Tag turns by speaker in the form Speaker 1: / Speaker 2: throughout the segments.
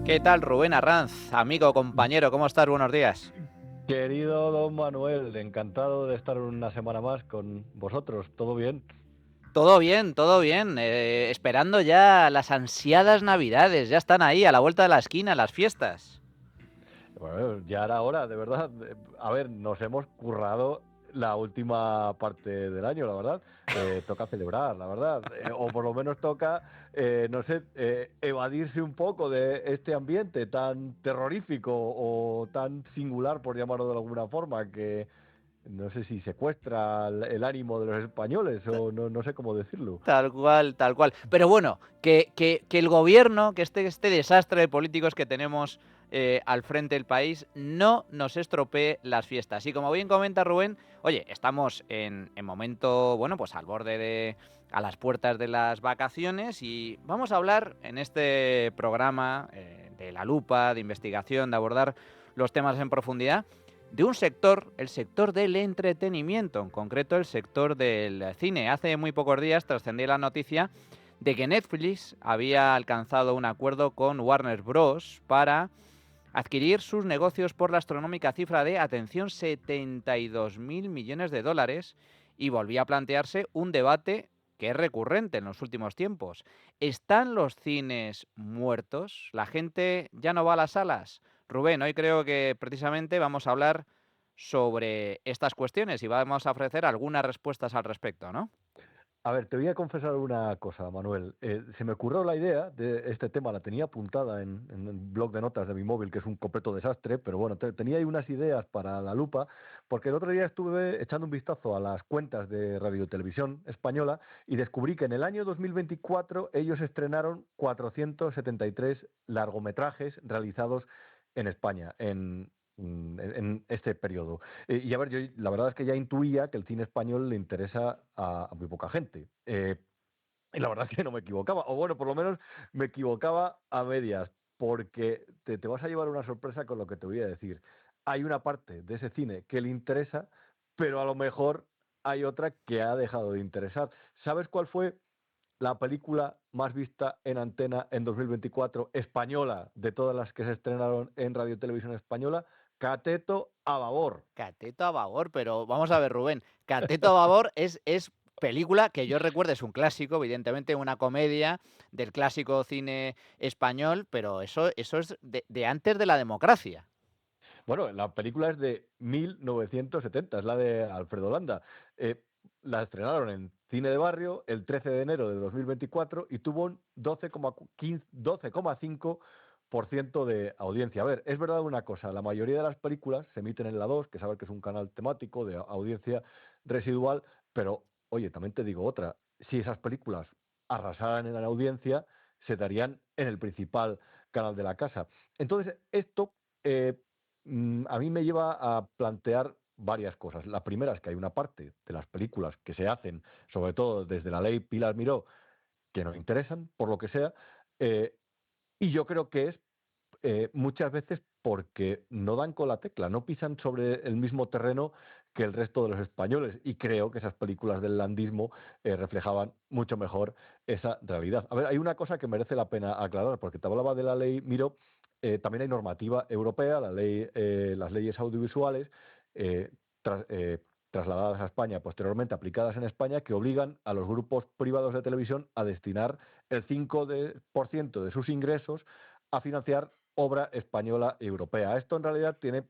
Speaker 1: ¿Qué tal, Rubén Arranz? Amigo, compañero, ¿cómo estás? Buenos días.
Speaker 2: Querido don Manuel, encantado de estar una semana más con vosotros. ¿Todo bien?
Speaker 1: Todo bien, todo bien. Esperando ya las ansiadas Navidades. Ya están ahí, a la vuelta de la esquina, las fiestas.
Speaker 2: Bueno, ya era hora, de verdad. A ver, nos hemos currado la última parte del año, la verdad. Toca celebrar, la verdad. O por lo menos toca, no sé, evadirse un poco de este ambiente tan terrorífico o tan singular, por llamarlo de alguna forma, que no sé si secuestra el ánimo de los españoles o no sé cómo decirlo.
Speaker 1: Tal cual, tal cual. Pero bueno, que el gobierno, que este desastre de políticos que tenemos al frente del país, no nos estropee las fiestas. Y como bien comenta Rubén, oye, estamos en momento, bueno, pues al borde de, a las puertas de las vacaciones y vamos a hablar en este programa de La Lupa, de investigación, de abordar los temas en profundidad, de un sector, el sector del entretenimiento, en concreto el sector del cine. Hace muy pocos días trascendía la noticia de que Netflix había alcanzado un acuerdo con Warner Bros. Para adquirir sus negocios por la astronómica cifra de, atención, 72.000 millones de dólares, y volvía a plantearse un debate que es recurrente en los últimos tiempos. ¿Están los cines muertos? ¿La gente ya no va a las salas? Rubén, hoy creo que precisamente vamos a hablar sobre estas cuestiones y vamos a ofrecer algunas respuestas al respecto, ¿no?
Speaker 2: A ver, te voy a confesar una cosa, Manuel. Se me ocurrió la idea de este tema, la tenía apuntada en el blog de notas de mi móvil, que es un completo desastre, pero bueno, tenía ahí unas ideas para la lupa, porque el otro día estuve echando un vistazo a las cuentas de Radio Televisión Española y descubrí que en el año 2024 ellos estrenaron 473 largometrajes realizados en España, en este periodo. Y a ver, yo la verdad es que ya intuía que el cine español le interesa a muy poca gente. Y la verdad es que no me equivocaba, o bueno, por lo menos me equivocaba a medias, porque te vas a llevar una sorpresa con lo que te voy a decir. Hay una parte de ese cine que le interesa, pero a lo mejor hay otra que ha dejado de interesar. ¿Sabes cuál fue la película más vista en antena en 2024 española de todas las que se estrenaron en Radio Televisión Española? Cateto a babor.
Speaker 1: Cateto a babor, pero vamos a ver, Rubén. Cateto a babor es película que yo recuerdo, es un clásico, evidentemente una comedia del clásico cine español, pero eso es de antes de la democracia.
Speaker 2: Bueno, la película es de 1970, es la de Alfredo Landa. Eh, la estrenaron en Cine de Barrio el 13 de enero de 2024 y tuvo un 12,5% de audiencia. A ver, es verdad una cosa, la mayoría de las películas se emiten en la 2, que sabes que es un canal temático de audiencia residual, pero oye, también te digo otra, si esas películas arrasaran en la audiencia, se darían en el principal canal de la casa. Entonces, esto a mí me lleva a plantear varias cosas. La primera es que hay una parte de las películas que se hacen, sobre todo desde la ley Pilar Miró, que no interesan, por lo que sea, eh, y yo creo que es muchas veces porque no dan con la tecla, no pisan sobre el mismo terreno que el resto de los españoles. Y creo que esas películas del landismo reflejaban mucho mejor esa realidad. A ver, hay una cosa que merece la pena aclarar, porque te hablaba de la ley Miró, también hay normativa europea, las leyes audiovisuales, eh, tras- eh, trasladadas a España, posteriormente aplicadas en España, que obligan a los grupos privados de televisión a destinar el 5% de sus ingresos a financiar obra española y europea. Esto en realidad tiene,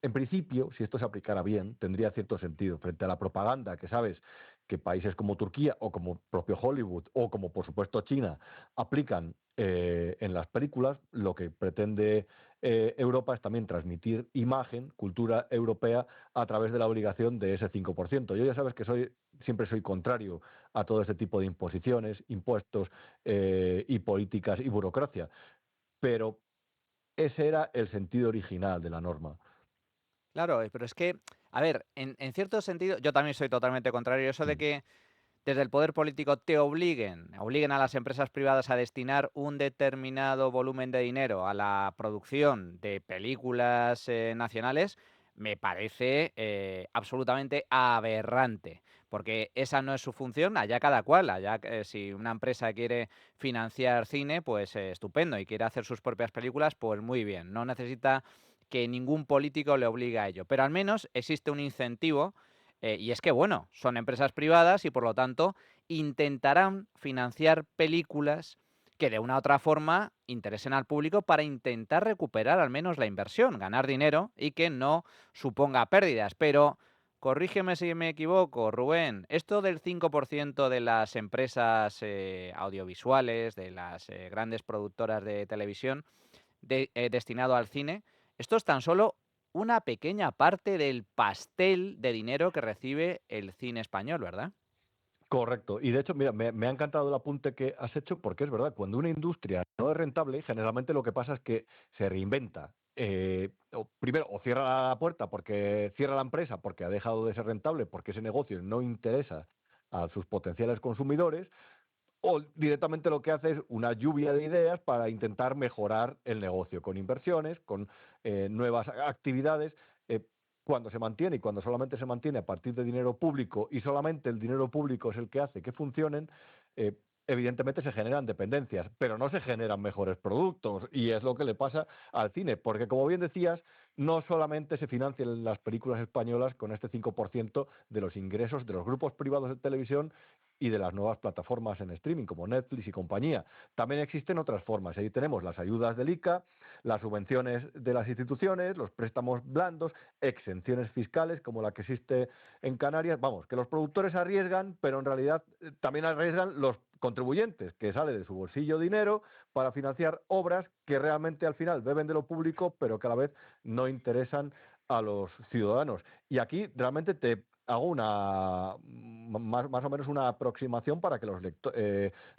Speaker 2: en principio, si esto se aplicara bien, tendría cierto sentido frente a la propaganda que sabes que países como Turquía o como propio Hollywood o como por supuesto China aplican en las películas. Lo que pretende Europa es también transmitir imagen, cultura europea a través de la obligación de ese 5%. Yo ya sabes que siempre soy contrario a todo este tipo de imposiciones, impuestos y políticas y burocracia, pero ese era el sentido original de la norma.
Speaker 1: Claro, pero es que, a ver, en cierto sentido, yo también soy totalmente contrario a eso de
Speaker 2: Mm.
Speaker 1: que desde el poder político te obliguen a las empresas privadas a destinar un determinado volumen de dinero a la producción de películas nacionales. me parece absolutamente aberrante, porque esa no es su función, allá cada cual, allá si una empresa quiere financiar cine, pues estupendo, y quiere hacer sus propias películas, pues muy bien, no necesita que ningún político le obligue a ello, pero al menos existe un incentivo, y es que, bueno, son empresas privadas y por lo tanto intentarán financiar películas que de una u otra forma interesen al público para intentar recuperar al menos la inversión, ganar dinero y que no suponga pérdidas. Pero corrígeme si me equivoco, Rubén, esto del 5% de las empresas audiovisuales, de las grandes productoras de televisión destinado al cine, esto es tan solo una pequeña parte del pastel de dinero que recibe el cine español, ¿verdad?
Speaker 2: Correcto. Y de hecho, mira, me ha encantado el apunte que has hecho porque es verdad, cuando una industria no es rentable, generalmente lo que pasa es que se reinventa. Primero, o cierra la puerta porque cierra la empresa porque ha dejado de ser rentable, porque ese negocio no interesa a sus potenciales consumidores, o directamente lo que hace es una lluvia de ideas para intentar mejorar el negocio, con inversiones, con nuevas actividades. eh, Cuando se mantiene y cuando solamente se mantiene a partir de dinero público y solamente el dinero público es el que hace que funcionen, eh, evidentemente se generan dependencias, pero no se generan mejores productos y es lo que le pasa al cine, porque como bien decías, no solamente se financian las películas españolas con este 5% de los ingresos de los grupos privados de televisión y de las nuevas plataformas en streaming como Netflix y compañía. También existen otras formas. Ahí tenemos las ayudas del ICA, las subvenciones de las instituciones, los préstamos blandos, exenciones fiscales como la que existe en Canarias. Vamos, que los productores arriesgan, pero en realidad también arriesgan los contribuyentes, que sale de su bolsillo dinero para financiar obras que realmente al final beben de lo público, pero que a la vez no interesan a los ciudadanos. Y aquí realmente te hago más o menos una aproximación para que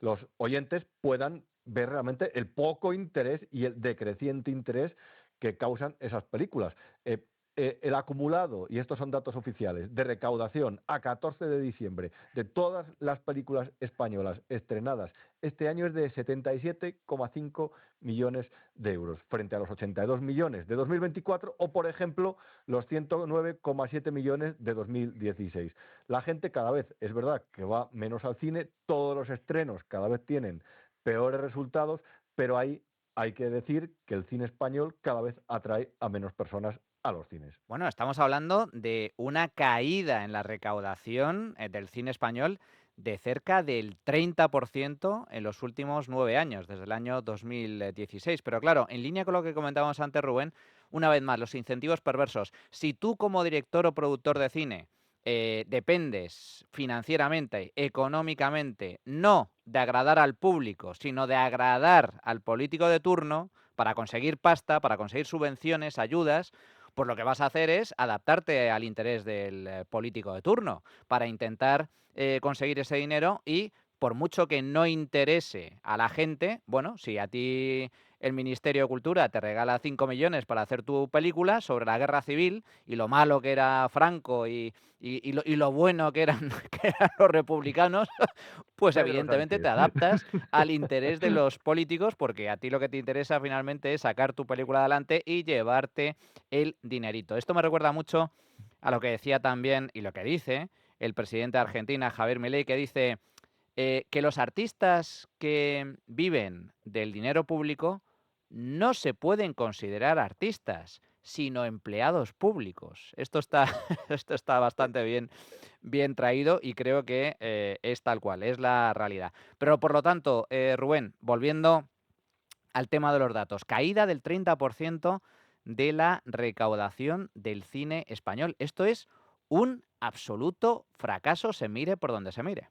Speaker 2: los oyentes puedan ver realmente el poco interés y el decreciente interés que causan esas películas. Eh, el acumulado, y estos son datos oficiales, de recaudación a 14 de diciembre de todas las películas españolas estrenadas este año es de 77,5 millones de euros, frente a los 82 millones de 2024 o, por ejemplo, los 109,7 millones de 2016. La gente cada vez, es verdad, que va menos al cine, todos los estrenos cada vez tienen peores resultados, pero ahí hay que decir que el cine español cada vez atrae a menos personas a los cines.
Speaker 1: Bueno, estamos hablando de una caída en la recaudación del cine español de cerca del 30% en los últimos 9 años, desde el año 2016. Pero claro, en línea con lo que comentábamos antes, Rubén, una vez más, los incentivos perversos. Si tú como director o productor de cine dependes financieramente, económicamente, no de agradar al público, sino de agradar al político de turno para conseguir pasta, para conseguir subvenciones, ayudas, pues lo que vas a hacer es adaptarte al interés del político de turno para intentar conseguir ese dinero y por mucho que no interese a la gente, bueno, si a ti el Ministerio de Cultura te regala 5 millones para hacer tu película sobre la guerra civil y lo malo que era Franco y lo bueno que eran, que eran los republicanos, pues
Speaker 2: Pedro
Speaker 1: evidentemente te
Speaker 2: Sánchez.
Speaker 1: adaptas al interés de los políticos porque a ti lo que te interesa finalmente es sacar tu película adelante y llevarte el dinerito. Esto me recuerda mucho a lo que decía también y lo que dice el presidente de Argentina, Javier Milei, que dice que los artistas que viven del dinero público no se pueden considerar artistas, sino empleados públicos. Esto está, esto está bastante bien traído y creo que es tal cual, es la realidad. Pero por lo tanto, Rubén, volviendo al tema de los datos, caída del 30% de la recaudación del cine español. Esto es un absoluto fracaso, se mire por donde se mire.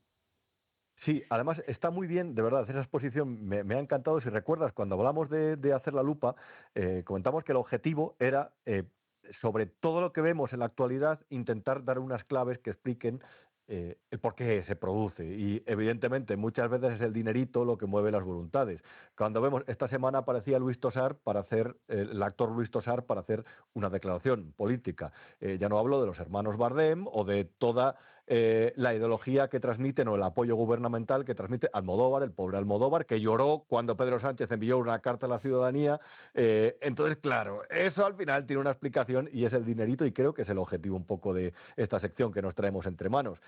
Speaker 2: Sí, además está muy bien, de verdad, esa exposición me ha encantado. Si recuerdas, cuando hablamos de hacer la lupa, comentamos que el objetivo era, sobre todo lo que vemos en la actualidad, intentar dar unas claves que expliquen el por qué se produce. Y evidentemente muchas veces es el dinerito lo que mueve las voluntades. Cuando vemos, esta semana aparecía Luis Tosar para hacer, el actor Luis Tosar para hacer una declaración política. Ya no hablo de los hermanos Bardem o de toda la ideología que transmiten o el apoyo gubernamental que transmite Almodóvar, el pobre Almodóvar, que lloró cuando Pedro Sánchez envió una carta a la ciudadanía. Entonces, claro, eso al final tiene una explicación y es el dinerito, y creo que es el objetivo un poco de esta sección que nos traemos entre manos.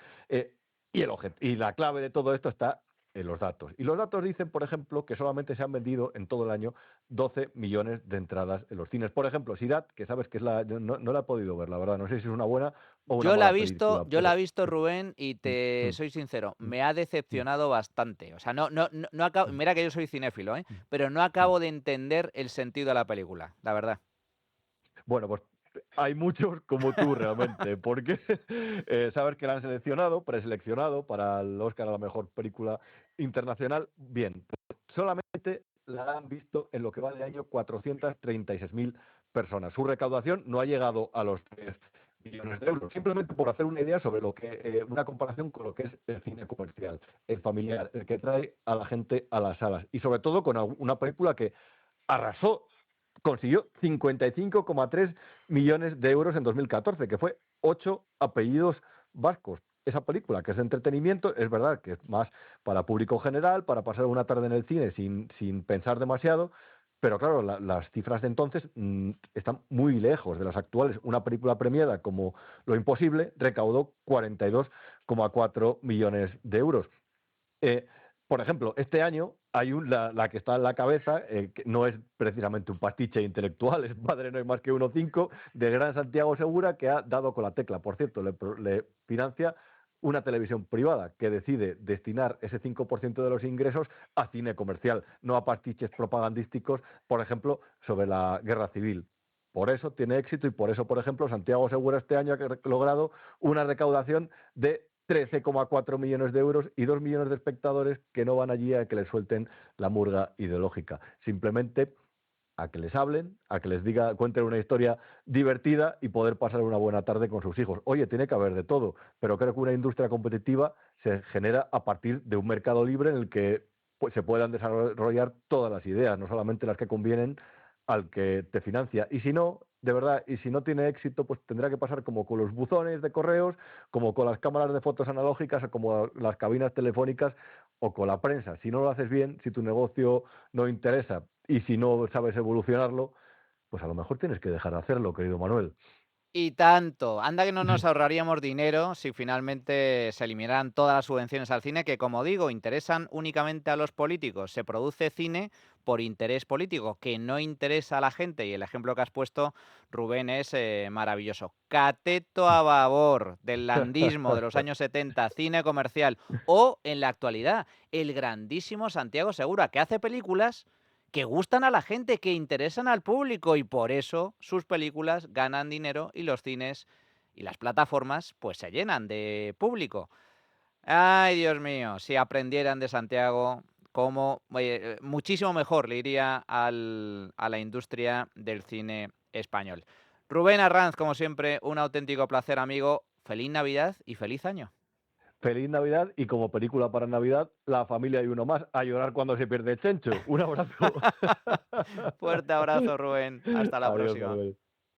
Speaker 2: Y la clave de todo esto está en los datos. Y los datos dicen, por ejemplo, que solamente se han vendido en todo el año 12 millones de entradas en los cines. Por ejemplo, Sirat, que sabes que es yo no la he podido ver, la verdad, no sé si es una buena o una mala película,
Speaker 1: Yo la
Speaker 2: pero...
Speaker 1: he visto, Rubén, y te soy sincero, me ha decepcionado bastante. O sea, no acabo, mira que yo soy cinéfilo, ¿eh? Pero no acabo de entender el sentido de la película, la verdad.
Speaker 2: Bueno, pues hay muchos como tú realmente, porque saber que la han seleccionado, preseleccionado para el Oscar a la mejor película internacional, bien, solamente la han visto en lo que va de año 436.000 personas. Su recaudación no ha llegado a los 3 millones de euros, simplemente por hacer una idea sobre lo que una comparación con lo que es el cine comercial, el familiar, el que trae a la gente a las salas, y sobre todo con una película que arrasó, consiguió 55,3 millones de euros en 2014, que fue 8 apellidos vascos. Esa película, que es de entretenimiento, es verdad que es más para público general, para pasar una tarde en el cine sin pensar demasiado, pero claro, las cifras de entonces están muy lejos de las actuales. Una película premiada como Lo Imposible recaudó 42,4 millones de euros. Eh, por ejemplo, este año hay la que está en la cabeza, que no es precisamente un pastiche intelectual, es Padre no hay más que uno cinco, de Gran Santiago Segura, que ha dado con la tecla. Por cierto, le financia una televisión privada que decide destinar ese 5% de los ingresos a cine comercial, no a pastiches propagandísticos, por ejemplo, sobre la guerra civil. Por eso tiene éxito y por eso, por ejemplo, Santiago Segura este año ha logrado una recaudación de 13,4 millones de euros y 2 millones de espectadores que no van allí a que les suelten la murga ideológica. Simplemente a que les hablen, a que les cuenten una historia divertida y poder pasar una buena tarde con sus hijos. Oye, tiene que haber de todo, pero creo que una industria competitiva se genera a partir de un mercado libre en el que pues, se puedan desarrollar todas las ideas, no solamente las que convienen al que te financia. Y si no, de verdad, y si no tiene éxito, pues tendrá que pasar como con los buzones de correos, como con las cámaras de fotos analógicas, o como las cabinas telefónicas, o con la prensa. Si no lo haces bien, si tu negocio no interesa y si no sabes evolucionarlo, pues a lo mejor tienes que dejar de hacerlo, querido Manuel.
Speaker 1: Y tanto. Anda que no nos ahorraríamos dinero si finalmente se eliminaran todas las subvenciones al cine, que como digo, interesan únicamente a los políticos. Se produce cine por interés político, que no interesa a la gente. Y el ejemplo que has puesto, Rubén, es maravilloso. Cateto a favor del landismo de los años 70, cine comercial. O, en la actualidad, el grandísimo Santiago Segura, que hace películas que gustan a la gente, que interesan al público, y por eso sus películas ganan dinero y los cines y las plataformas pues se llenan de público. Ay, Dios mío, si aprendieran de Santiago, como muchísimo mejor le iría a la industria del cine español. Rubén Arranz, como siempre, un auténtico placer, amigo. Feliz Navidad y feliz año.
Speaker 2: Feliz Navidad y como película para Navidad, La familia y uno más, a llorar cuando se pierde el chencho. Un abrazo.
Speaker 1: Fuerte abrazo, Rubén. Hasta la
Speaker 2: Adiós,
Speaker 1: próxima.
Speaker 2: Manuel.